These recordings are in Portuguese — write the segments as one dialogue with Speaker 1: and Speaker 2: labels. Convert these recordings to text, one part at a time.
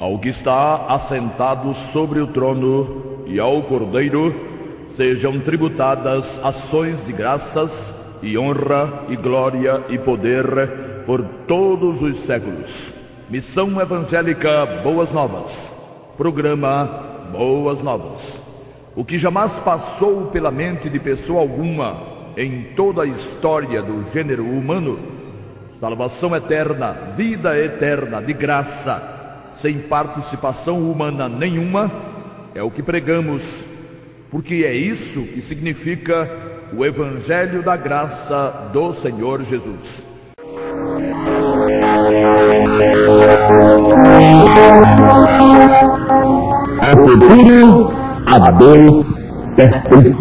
Speaker 1: Ao que está assentado sobre o trono e ao Cordeiro sejam tributadas ações de graças e honra e glória e poder por todos os séculos. Missão Evangélica Boas Novas. Programa Boas Novas. O que jamais passou pela mente de pessoa alguma em toda a história do gênero humano, salvação eterna, vida eterna de graça, sem participação humana nenhuma, é o que pregamos, porque é isso que significa o Evangelho da Graça do Senhor Jesus.
Speaker 2: Ao futuro a Deus pertence.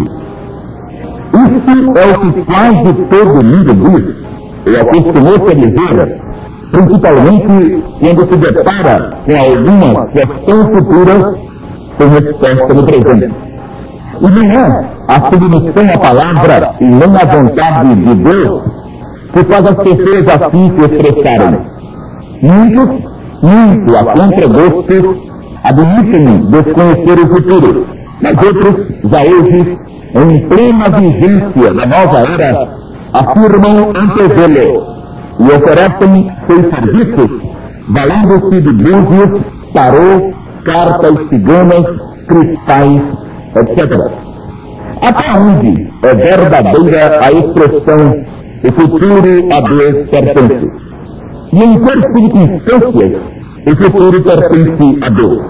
Speaker 2: Isso é o que quase todo mundo diz, e acostumou-se a dizer, principalmente quando se depara com alguma questão futura sem resposta no presente. E não é a submissão à palavra e nem à vontade de Deus que faz as pessoas assim se expressarem. Muitos, a contragosto, admitem desconhecer o futuro, mas outros, já hoje, em plena vigência da nova era, afirmam antevê-lo e oferecem seus serviços, valendo-se de búzios, tarô, cartas ciganas, cristais, etc. Até onde é verdadeira a expressão "o futuro a Deus pertence"? E em quais circunstâncias o futuro pertence a Deus?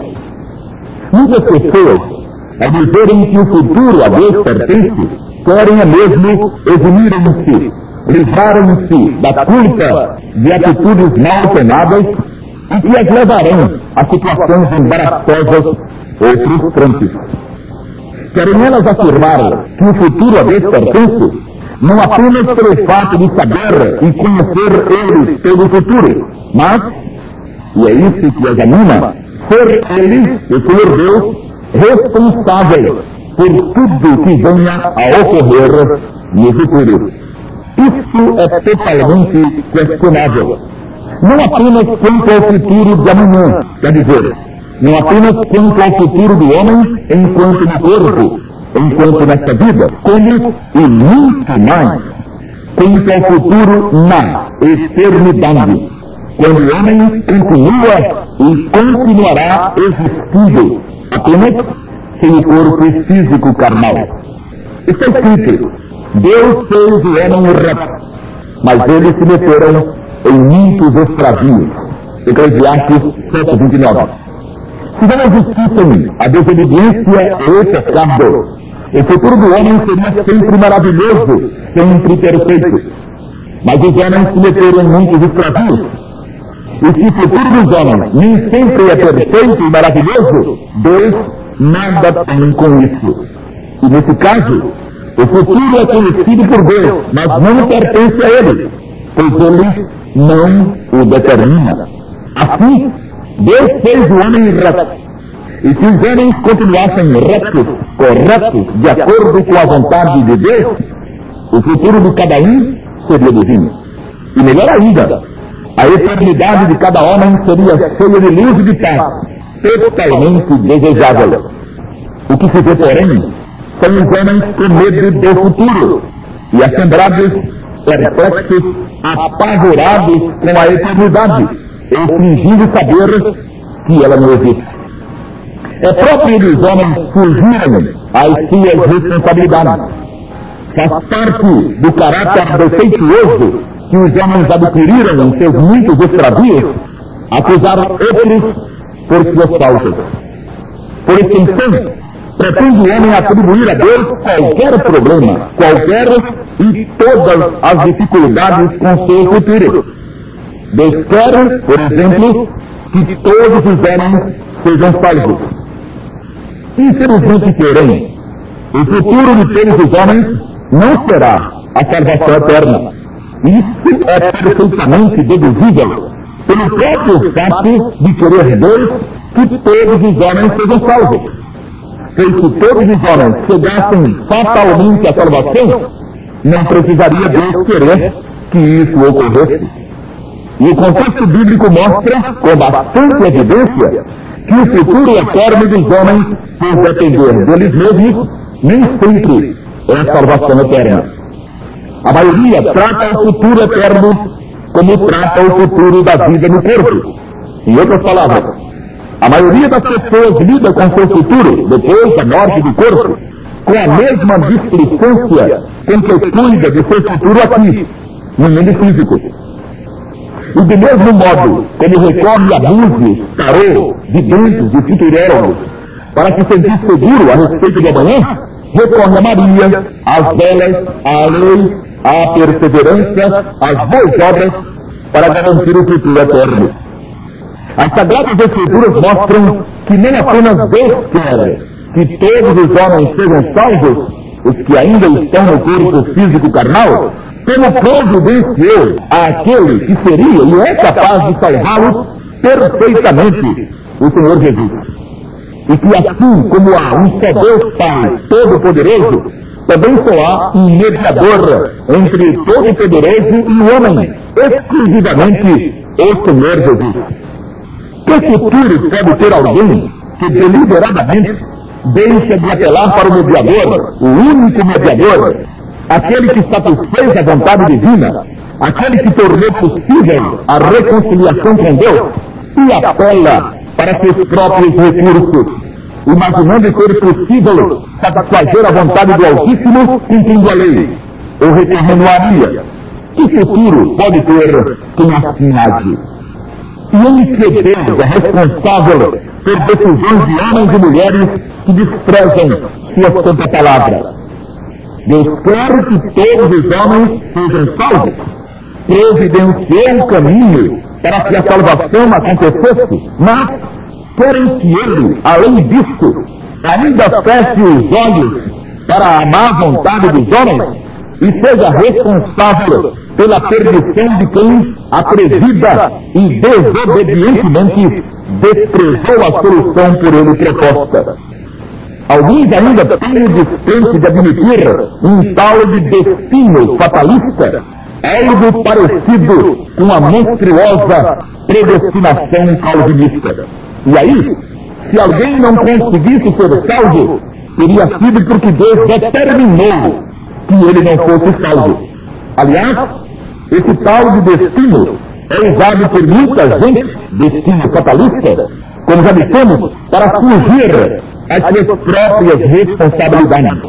Speaker 2: Muitas pessoas, ao dizerem que o futuro a Deus pertence, querem mesmo eximirem-se, livrarem-se da culpa de atitudes mal tomadas e que as levarão a situações embaraçosas ou frustrantes. Querem elas afirmar que o futuro a Deus pertence, não apenas pelo fato de saber e conhecer eles pelo futuro, mas, e é isso que as anima, ser eles, o Senhor Deus, responsável por tudo que venha a ocorrer no futuro. Isso é totalmente questionável. Não apenas quanto ao futuro de amanhã, quer dizer, não apenas quanto ao futuro do homem enquanto no corpo, enquanto nesta vida, como e muito mais quanto ao futuro na eternidade, quando o homem continua e continuará existindo, apenas sem o corpo físico carnal. Está escrito: Deus fez o homem reto, mas eles se meteram em muitos extravios. Eclesiastes 7:29. Se não existissem a desobediência e o pecado, o futuro do homem seria sempre maravilhoso, sempre perfeito. Mas os homens se meteram em muitos extravios. E se o futuro dos homens nem sempre é perfeito e maravilhoso, Deus nada tem com isso. E nesse caso, o futuro é conhecido por Deus, mas não pertence a Ele, pois Ele não o determina. Assim, Deus fez o homem reto. E se os homens continuassem retos, corretos, de acordo com a vontade de Deus, o futuro de cada um seria divino. E melhor ainda, a eternidade de cada homem seria cheia de luz e de paz, totalmente desejável. O que se vê, porém, são os homens com medo do futuro e assombrados, perplexos, apavorados com a eternidade, ou fingindo saber que ela não existe. É próprio dos homens fugirem às suas responsabilidades. Faz parte do caráter defeituoso que os homens adquiriram em seus muitos extravios, acusar outros por suas faltas. Por extensão, pretende o homem atribuir a Deus qualquer problema, qualquer e todas as dificuldades com seu futuro. Deus quer, por exemplo, que todos os homens sejam salvos. Infelizmente, porém, o futuro de todos os homens não será a salvação eterna. Isso é perfeitamente deduzível pelo próprio fato de querer Deus que todos os homens sejam salvos. Pois se todos os homens chegassem fatalmente à salvação, não precisaria Deus querer que isso ocorresse. E o contexto bíblico mostra, com bastante evidência, que o futuro eterno dos homens, por depender deles mesmos, nem sempre é a salvação eterna. A maioria trata o futuro eterno como trata o futuro da vida no corpo. Em outras palavras, a maioria das pessoas lida com seu futuro, depois da morte do corpo, com a mesma displicência com que cuida de seu futuro aqui, no mundo físico. E do mesmo modo, como recorre a búzios, tarô, videntes e futurólogos, para se sentir seguro a respeito do amanhã, recorre a Maria, às velas, à lei, à perseverança, às boas obras, para garantir o futuro eterno. As Sagradas Escrituras mostram que nem apenas Deus quer que todos os homens sejam salvos, os que ainda estão no corpo físico carnal, como providenciou àquele que seria e é capaz de salvá-los perfeitamente, o Senhor Jesus. E que assim como há um só Deus Pai Todo-Poderoso, também só há um mediador entre o Todo-Poderoso e o homem, exclusivamente o Senhor Jesus. Que futuro pode ter alguém que deliberadamente deixa de apelar para o mediador, o único mediador, aquele que satisfez a vontade divina, aquele que tornou possível a reconciliação com Deus, e apela para seus próprios recursos, imaginando ser possível satisfazer a vontade do Altíssimo cumprindo a lei, ou recorrendo a Maria? Que futuro pode ter quem assim age? E em que Deus é responsável por decisões de homens e mulheres que desprezam sua santa palavra? Deus quer que todos os homens sejam salvos, providenciou um caminho para que a salvação acontecesse, mas querem que ele, além disso, ainda feche os olhos para a má vontade dos homens e seja responsável pela perdição de quem, atrevida e desobedientemente, desprezou a solução por ele proposta. Alguns ainda têm o desprezo de admitir um tal de destino fatalista, algo parecido com a monstruosa predestinação calvinista. E aí, se alguém não conseguisse ser salvo, teria sido porque Deus determinou que ele não fosse salvo. Aliás, esse tal de destino é usado por muita gente, destino fatalista, como já dissemos, para fugir às suas próprias responsabilidades.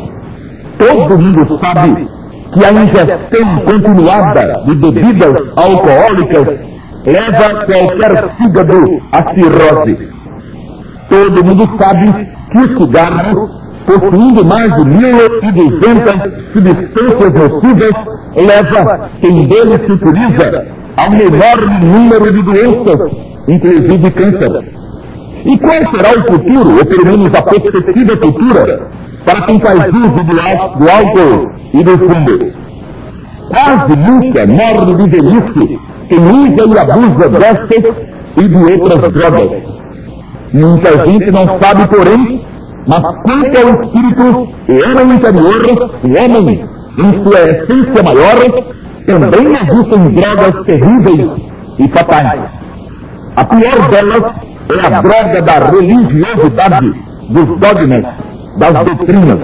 Speaker 2: Todo mundo sabe que a ingestão continuada de bebidas alcoólicas leva qualquer fígado à cirrose. Todo mundo sabe que o cigarro, possuindo mais de 1.200 substâncias nocivas, leva quem dele se utiliza a um enorme número de doenças, inclusive câncer. E qual será o futuro, ou pelo menos a perspectiva futura, para quem faz uso do álcool e do fumo? Quase nunca morre de velhice quem usa e abusa destas e de outras drogas. Muita gente não sabe, porém, mas quanto ao espírito e homem interior, o homem, em sua essência maior, também existem drogas terríveis e fatais. A pior delas é a droga da religiosidade, dos dogmas, das doutrinas.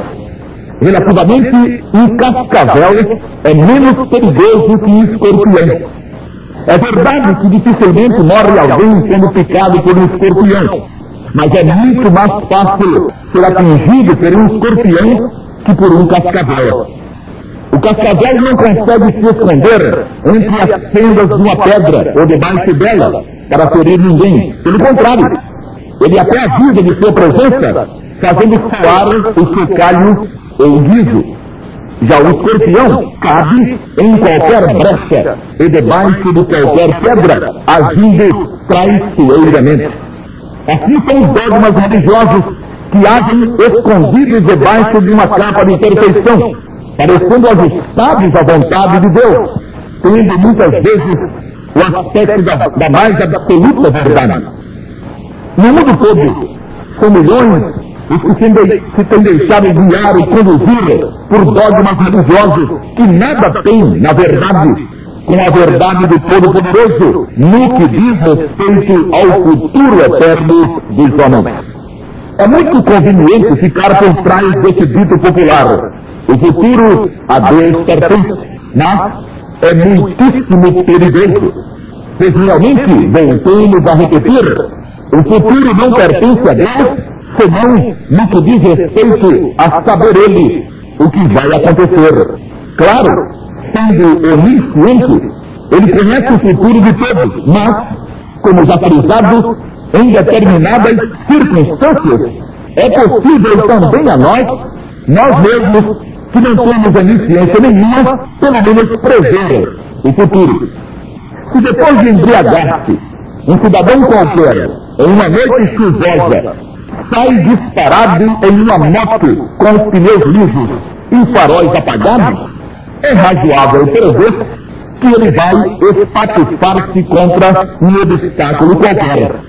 Speaker 2: Relativamente, um cascavel é menos perigoso que um escorpião. É verdade que dificilmente morre alguém sendo picado por um escorpião, mas é muito mais fácil ser atingido por um escorpião que por um cascavel. O cascavel não consegue se esconder entre as fendas de uma pedra ou debaixo dela para ferir ninguém. Pelo contrário, ele até avisa de sua presença, fazendo soar o chocalho ou o guizo. Já o escorpião cabe em qualquer brecha e debaixo de qualquer pedra, agindo traiçoeiramente. Assim são os dogmas religiosos que agem escondidos debaixo de uma capa de perfeição, parecendo ajustados à vontade de Deus, tendo muitas vezes o aspecto da mais absoluta verdade. No mundo todo, são milhões os que se têm deixado guiar e conduzir por dogmas religiosos que nada têm, na verdade, com a verdade do Todo-Poderoso no que diz respeito ao futuro eterno dos homens. É muito conveniente ficar por trás desse dito popular. O futuro a Deus pertence, mas é muitíssimo perigoso. Pois realmente, voltamos a repetir, o futuro não pertence a Deus, senão no que diz respeito a saber Ele o que vai acontecer. Claro, sendo onisciente, Ele conhece o futuro de todos, mas, como já frisado, em determinadas circunstâncias, é possível também a nós mesmos, que não temos onisciência nenhuma, pelo menos prever o futuro. Se depois de embriagar-se, um cidadão qualquer, em uma noite chuvosa, sai disparado em uma moto com os pneus lisos e faróis apagados, é razoável prever que ele vai espatifar-se contra um obstáculo qualquer.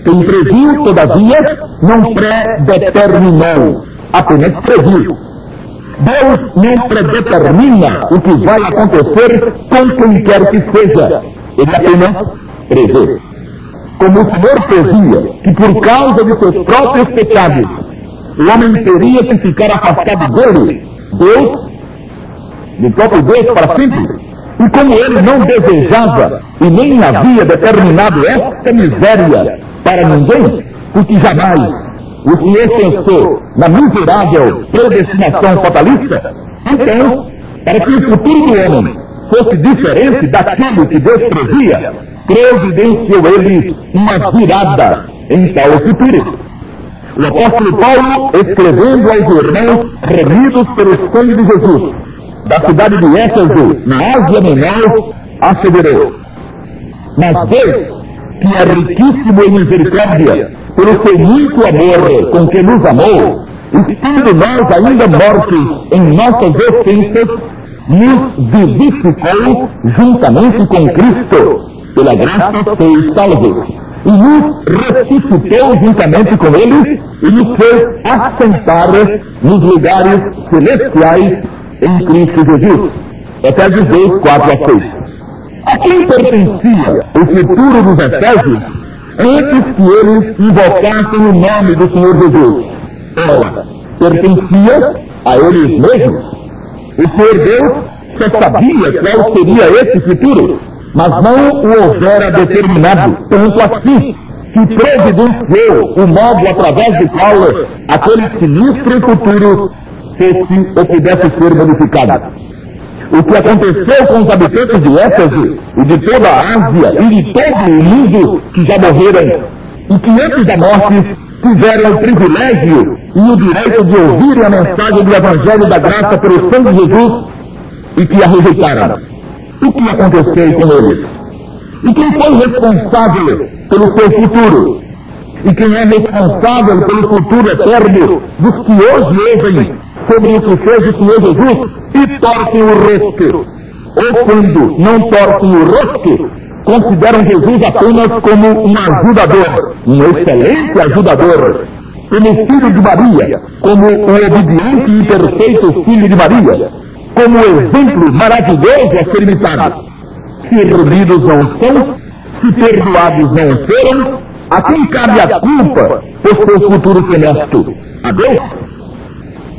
Speaker 2: Quem previu, todavia, não predeterminou, apenas previu. Deus não predetermina o que vai acontecer com quem quer que seja. Ele apenas prevê. Como o Senhor previa que por causa de seus próprios pecados o homem teria que ficar afastado dele, do próprio Deus para sempre, e como ele não desejava e nem havia determinado esta miséria para ninguém, porque jamais o Senhor pensou na miserável predestinação fatalista, então, para que o futuro do homem fosse diferente daquilo que Deus previa, providenciou ele uma virada em tal futuro. O apóstolo Paulo, escrevendo aos irmãos remidos pelo sangue de Jesus, da cidade de Éfeso, na Ásia Menor, asseverou: mas Deus, que é riquíssimo em misericórdia, pelo seu muito amor com que nos amou, estando nós ainda mortos em nossas ofensas, nos vivificou juntamente com Cristo. Pela graça sois salvos. E nos ressuscitou juntamente com Ele e nos fez assentar nos lugares celestiais em Cristo Jesus. Efésios 2, 4 a 6. A quem pertencia o futuro dos Efésios antes que eles invocassem o nome do Senhor Jesus? Ora, pertencia a eles mesmos. O Senhor Deus só sabia qual seria esse futuro, mas não o houvera determinado, tanto assim que providenciou o modo através do qual aquele sinistro futuro fosse ou pudesse ser modificado. O que aconteceu com os habitantes de Éfeso e de toda a Ásia e de todo o mundo que já morreram e que antes da morte tiveram o privilégio e o direito de ouvirem a mensagem do Evangelho da Graça pelo sangue de Jesus e que a rejeitaram. O que aconteceu com eles? E quem foi responsável pelo seu futuro? E quem é responsável pelo futuro eterno dos que hoje ouvem sobre o que fez o Senhor Jesus e torcem o rosto? Ou quando não torcem o rosto, consideram Jesus apenas como um ajudador, um excelente ajudador, como filho de Maria, como o obediente e perfeito filho de Maria, como exemplo maravilhoso a ser imitado. Se reunidos não são, se perdoados não foram, a quem cabe a culpa por seu futuro funesto? A Deus?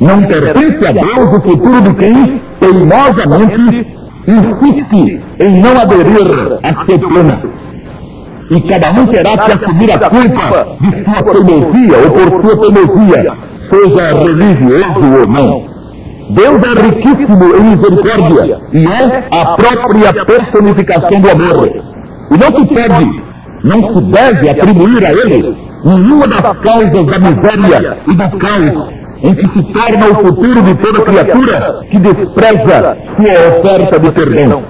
Speaker 2: Não pertence a Deus o futuro de quem teimosamente insiste em não aderir a seu plano. E cada um terá que assumir a culpa de sua teimosia ou por sua teimosia, seja religioso ou não. Deus é riquíssimo em misericórdia e é a própria personificação do amor. E não se pode, não se deve atribuir a Ele nenhuma das causas da miséria e do caos em que se torna o futuro de toda criatura que despreza sua oferta de perdão.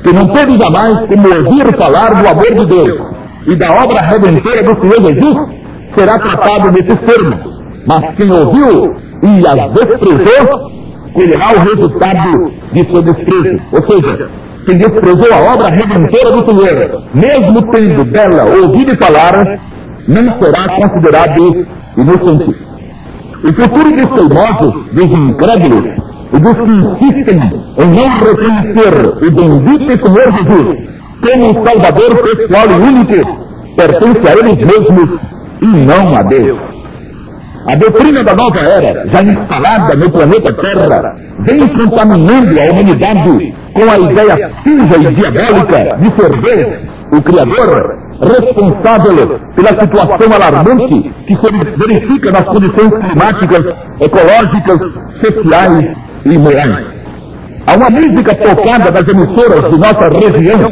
Speaker 2: Que não teve jamais como ouvir falar do amor de Deus e da obra redentora do Senhor Jesus, será tratado nesse termo. Mas quem ouviu e as desprezou, colherá o resultado de seu desprezo. Ou seja, quem desprezou a obra redentora do Senhor, mesmo tendo dela ouvido falar, não será considerado inocente. O futuro dos teimosos, dos incrédulos, e dos que insistem em não reconhecer o bendito Senhor Jesus como o Salvador pessoal e único, pertence a eles mesmos e não a Deus. A doutrina da nova era, já instalada no planeta Terra, vem contaminando a humanidade com a ideia suja e diabólica de ser Deus, o Criador, responsável pela situação alarmante que se verifica nas condições climáticas, ecológicas, sociais e morais. Há uma música tocada nas emissoras de nossa região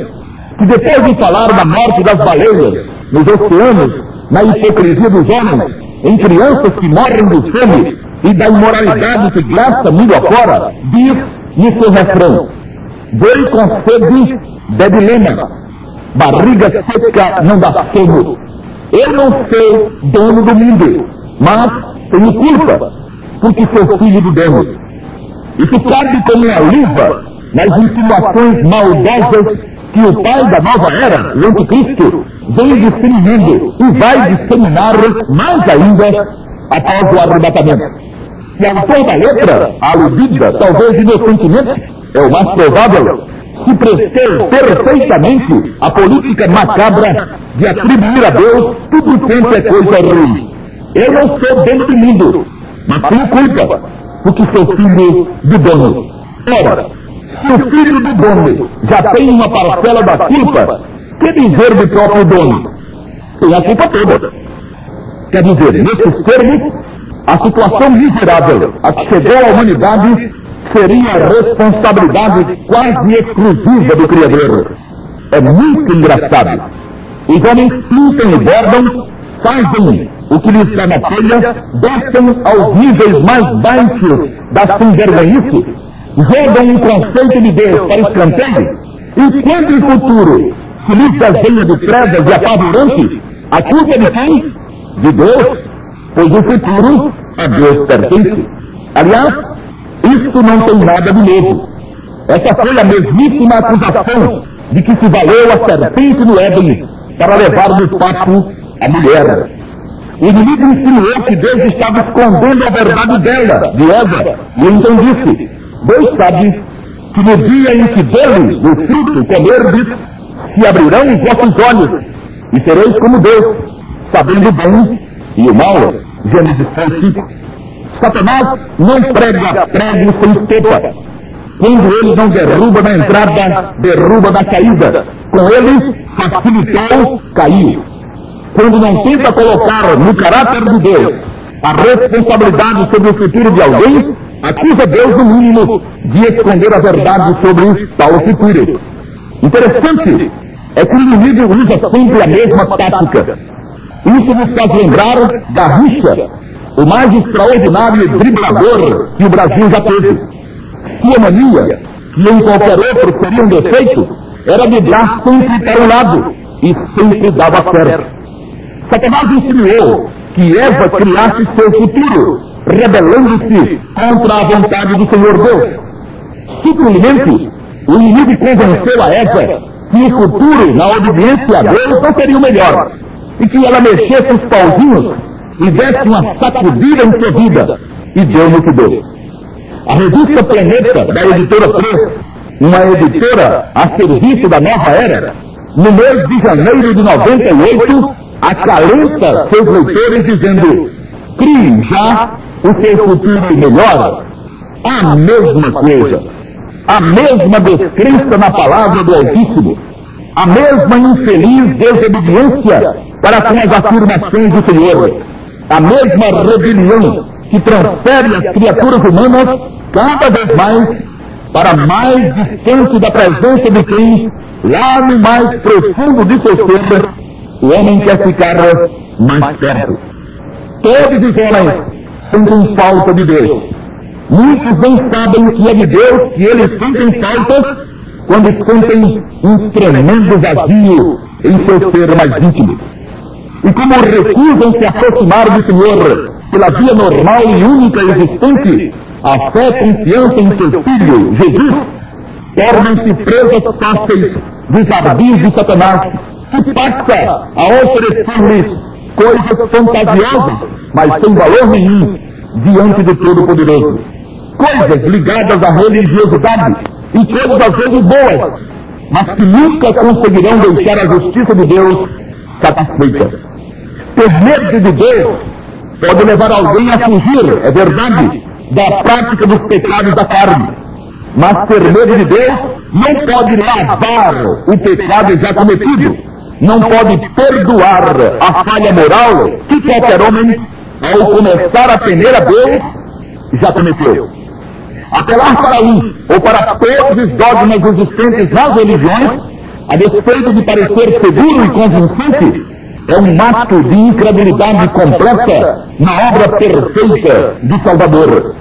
Speaker 2: que, depois de falar da morte das baleias nos oceanos, na hipocrisia dos homens, em crianças que morrem de fome e da imoralidade que graça mundo afora, diz no seu refrão: boi com sede bebe lema, barriga seca não dá sono. Eu não sou dono do mundo, mas tenho culpa, porque sou filho do dono. Isso cabe como uma luva nas insinuações maldosas que o pai da nova era, o anticristo, vem disseminando e vai disseminar mais ainda após o arrebatamento. E o autor da letra, aludida, talvez inocentemente, é o mais provável, se prestou perfeitamente à política macabra de atribuir a Deus tudo quanto é coisa ruim. Eu não sou dono do mundo, mas tenho culpa, porque sou filho do dono. Ora, se o filho do dono já tem uma parcela da culpa, que dizer do próprio dono? Tem a culpa toda. Quer dizer, nesses termos, a situação miserável a que chegou a humanidade seria a responsabilidade quase exclusiva do Criador. É muito engraçado. Os homens pintam e bordam, fazem o que lhes dá na telha, descem aos níveis mais baixos da sem-vergonhice, jogam um conceito de Deus para escanteio, e quando o futuro se lhes desenha de trevas e apavorante, a culpa é de quem? De Deus, pois o futuro a Deus pertence. Aliás, isso não tem nada de novo. Essa foi a mesmíssima acusação de que se valeu a serpente no Éden para levar no papo a mulher. O inimigo insinuou que Deus estava escondendo a verdade dela, de Eva, e então disse: Deus sabe que no dia em que dele, do fruto, comerdes, se abrirão os vossos olhos, e sereis como Deus, sabendo o bem e o mal. Gênesis 6:5. Satanás não prega prego sem estopa. Quando ele não derruba na entrada, derruba na caída. Com ele, facilitou, caiu. Quando não tenta colocar no caráter de Deus a responsabilidade sobre o futuro de alguém, acusa Deus, no mínimo, de esconder a verdade sobre tal futuro. Interessante é que o inimigo usa sempre a mesma tática. Isso nos faz lembrar Garrincha, o mais extraordinário driblador que o Brasil já teve. Sua mania, que em qualquer outro seria um defeito, era driblar sempre para um lado, e sempre dava certo. Satanás insinuou que Eva criasse seu futuro, rebelando-se contra a vontade do Senhor Deus. Sutilmente, o inimigo convenceu a Eva que o futuro, na obediência a Deus, não seria o melhor, e que ela mexesse os pauzinhos e desse uma sacudida em sua vida, e deu no que deu. A revista Planeta, da editora 3, uma editora a serviço da nova era, no mês de janeiro de 98, acalenta seus leitores dizendo: crie já o seu futuro melhor. A mesma coisa, a mesma descrença na palavra do Altíssimo, a mesma infeliz desobediência para com as afirmações do Senhor, a mesma rebelião que transfere as criaturas humanas cada vez mais para mais distante da presença de quem, lá no mais profundo de seu ser, o homem quer ficar mais perto. Todos os homens sentem falta de Deus. Muitos não sabem que é de Deus que eles sentem falta quando sentem um tremendo vazio em seu ser mais íntimo. E como recusam se aproximar do Senhor pela via normal e única existente, a fé e confiança em seu Filho, Jesus, tornam-se presas fáceis dos ardis de Satanás, que passa a oferecer-lhes coisas fantasiosas, mas sem valor nenhum, diante do Todo-Poderoso. coisas ligadas à religiosidade e coisas às vezes boas, mas que nunca conseguirão deixar a justiça de Deus satisfeita. Ter medo de Deus pode levar alguém a fugir, é verdade, da prática dos pecados da carne. Mas ter medo de Deus não pode lavar o pecado já cometido, não pode perdoar a falha moral que qualquer homem, ao começar a temer a Deus, já cometeu. Apelar para um ou para todos os dogmas existentes nas religiões, a despeito de parecer seguro e convincente, é um ato de incredulidade completa na obra perfeita do Salvador.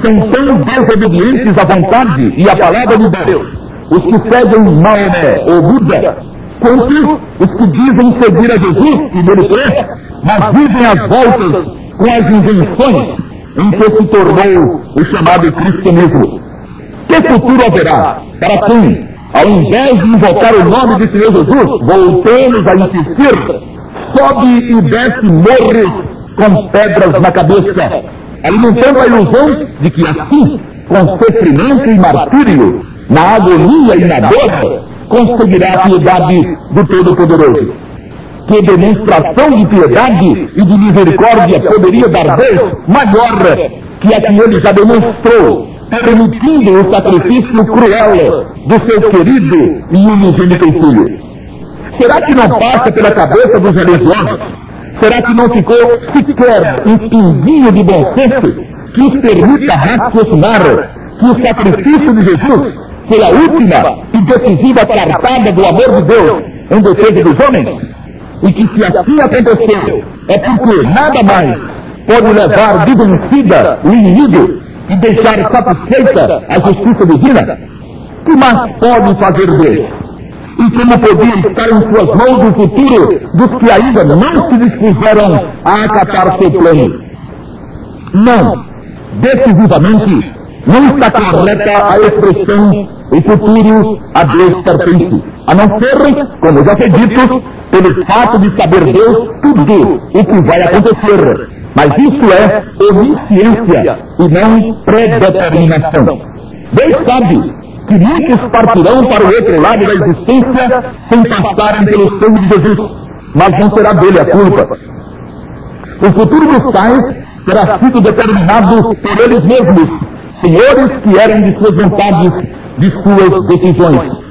Speaker 2: São tão desobedientes à vontade e à palavra de Deus os que seguem Maomé ou Buda, quanto os que dizem seguir a Jesus e nele crer, mas vivem às voltas com as invenções em que se tornou o chamado cristianismo. Que futuro haverá para quem, ao invés de invocar o nome de Senhor Jesus, voltemos a insistir, sobe e desce morros com pedras na cabeça, alimentando a ilusão de que assim, com sofrimento e martírio, na agonia e na dor, conseguirá a piedade do Todo-Poderoso. Que demonstração de piedade e de misericórdia poderia dar Deus maior que a que ele já demonstrou, permitindo o sacrifício cruel do seu querido e unigênito Filho? Será que não passa pela cabeça dos religiosos? Será que não ficou sequer um pinguinho de bom senso que os permita raciocinar que o sacrifício de Jesus foi a última e decisiva cartada do amor de Deus em defesa dos homens? E que se assim aconteceu, é porque nada mais pode levar de vencida o inimigo e deixar satisfeita a justiça divina? Que mais pode fazer Deus? E como podia estar em suas mãos o futuro dos que ainda não se dispuseram a acatar seu plano? Não, decisivamente, não está correta a expressão o futuro a Deus pertence, a não ser, como já foi dito, pelo fato de saber Deus tudo o que vai acontecer. Mas isso é onisciência e não predeterminação. Deus sabe que muitos partirão para o outro lado da existência sem passarem pelo sangue de Jesus, mas não será dele a culpa. O futuro dos tais terá sido determinado por eles mesmos, senhores que eram de suas vontades, de suas decisões.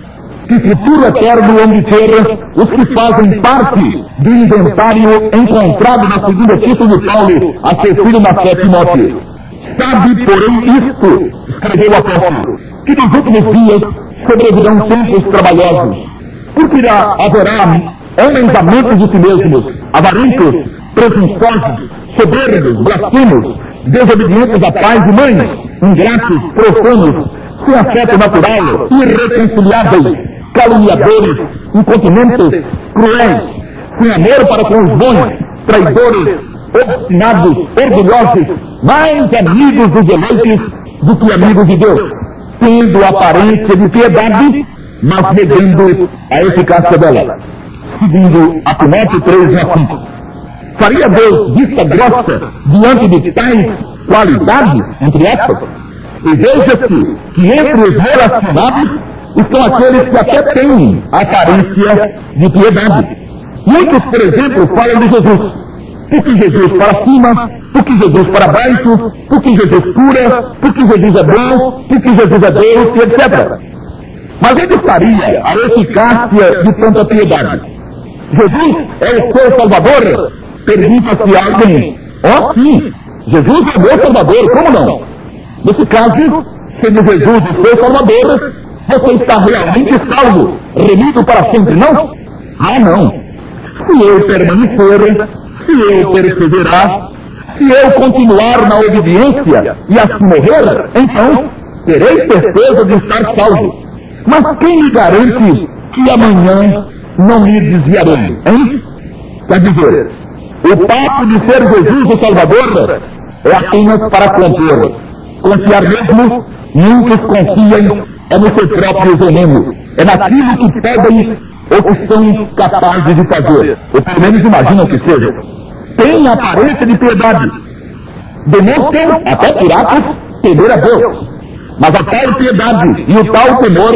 Speaker 2: Que futuro eterno hão de ter os que fazem parte do inventário encontrado na segunda epístola de Paulo a seu filho na fé, Timóteo. Sabe, porém, isto, escreveu o apóstolo, que nos últimos dias sobrevirão tempos trabalhosos, porque haverá homens amantes de si mesmos, avarentos, presunçosos, soberbos, blasfemos, desobedientes a pais e mães, ingratos, profanos, sem afeto natural, irreconciliáveis, caluniadores, incontinentes, cruéis, sem amor para com os bons, traidores, obstinados, orgulhosos, mais amigos dos eleitos do que amigos de Deus, tendo aparência de piedade, mas negando a eficácia dela. Segundo a Timóteo 3:5. Faria Deus vista grossa diante de tais qualidades, entre aspas? E veja-se que entre os relacionados estão aqueles que até têm a aparência de piedade. Muitos, por exemplo, falam de Jesus. Porque Jesus para cima, porque Jesus para baixo, porque Jesus cura, porque Jesus é bom, porque Jesus é Deus, etc. Mas onde estaria a eficácia de tanta piedade? Jesus é o seu Salvador? Pergunta-se a alguém. Oh, sim, Jesus é o meu Salvador, como não? Nesse caso, sendo Jesus o seu Salvador, você está realmente salvo, remido para sempre, não? Ah, não. Se eu permanecer, se eu perseverar, se eu continuar na obediência e assim morrer, então terei certeza de estar salvo. Mas quem me garante que amanhã não me desviarei, hein? Quer dizer, o papo de ser Jesus o Salvador é apenas para confiar mesmo, muitos confiam é no seu próprio veneno, é naquilo que pedem ou que são capazes de fazer, ou pelo menos imaginam que seja. Tem aparência de piedade, demonstram, até por atos, temer a Deus. Mas a tal piedade e o tal temor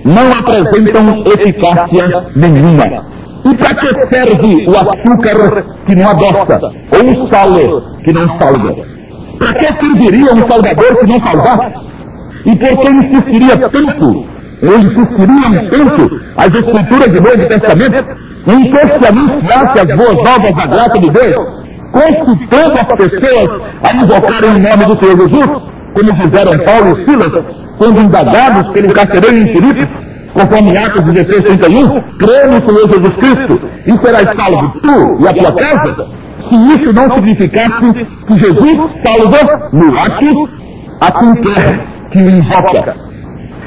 Speaker 2: não apresentam eficácia nenhuma. E para que serve o açúcar que não adoça, ou o sal que não salga? Para que serviria um salvador que não salvasse? E por que insistiriam tanto as Escrituras do Novo Testamento em que se anunciasse as boas novas da graça de Deus, concitando as pessoas a invocarem o nome do Senhor Jesus, como fizeram Paulo e Silas, quando indagados pelo carcereiro infinito, conforme Atos 16:31, crê no Senhor Jesus Cristo e serás salvo tu e a tua casa? Se isso não significasse que Jesus salva no ato a quem quer que o invoca.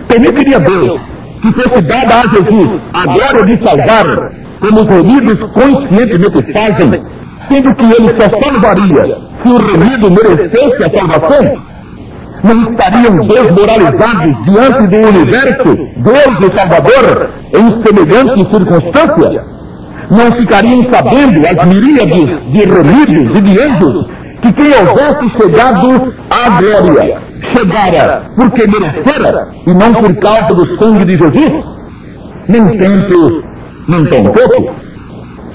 Speaker 2: Permitiria Deus que fosse dada a Jesus a glória de salvar, como os remidos conscientemente fazem, sendo que ele só salvaria se o remido merecesse a salvação? Não estariam desmoralizados diante do universo, Deus e Salvador, em semelhante circunstância? Não ficariam sabendo as miríades de remidos e de anjos que quem houvesse chegado à glória chegara porque merecera e não por causa do sangue de Jesus? Nem tanto, nem tão pouco.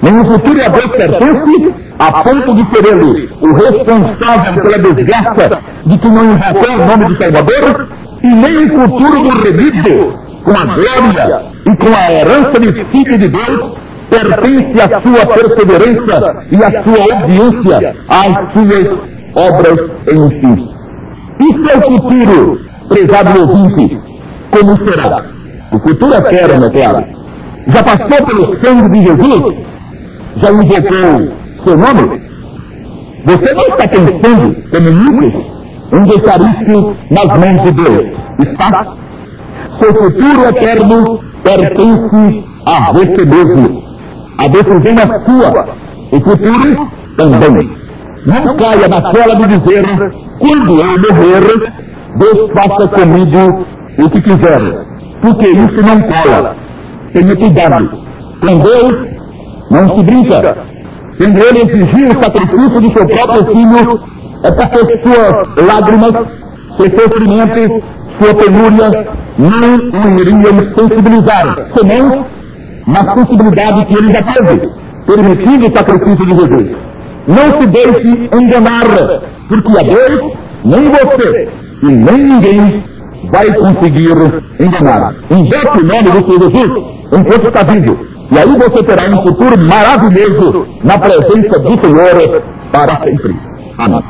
Speaker 2: Nenhum futuro a Deus pertence a ponto de ser ele o responsável pela desgraça de que não invocou o nome do Salvador, e nem o futuro do remido, com a glória e com a herança de filho de Deus, pertence à sua perseverança e à sua obediência às suas obras em si. E seu futuro, prezado ouvinte, como será? O futuro eterno, é claro. Já passou pelo sangue de Jesus? Já invocou seu nome? Você não está pensando, como muitos, em deixar isso nas mãos de Deus? Está? Seu futuro eterno pertence a você mesmo. A decisão é sua. O futuro também. Não caia naquela de dizer, quando eu morrer, Deus faça comigo o que quiser. Porque isso não cola. Tenha cuidado. Com Deus não se brinca. Quando ele exigiu o sacrifício de seu próprio filho, é porque suas lágrimas, seu sofrimento, sua penúria não o iriam sensibilizar, senão na sensibilidade que ele já teve, permitindo o sacrifício de Jesus. Não se deixe enganar, porque a Deus, nem você e nem ninguém vai conseguir enganar. Invoque o nome do Senhor Jesus enquanto está vivo. E aí você terá um futuro maravilhoso na presença do Senhor para sempre. Amém.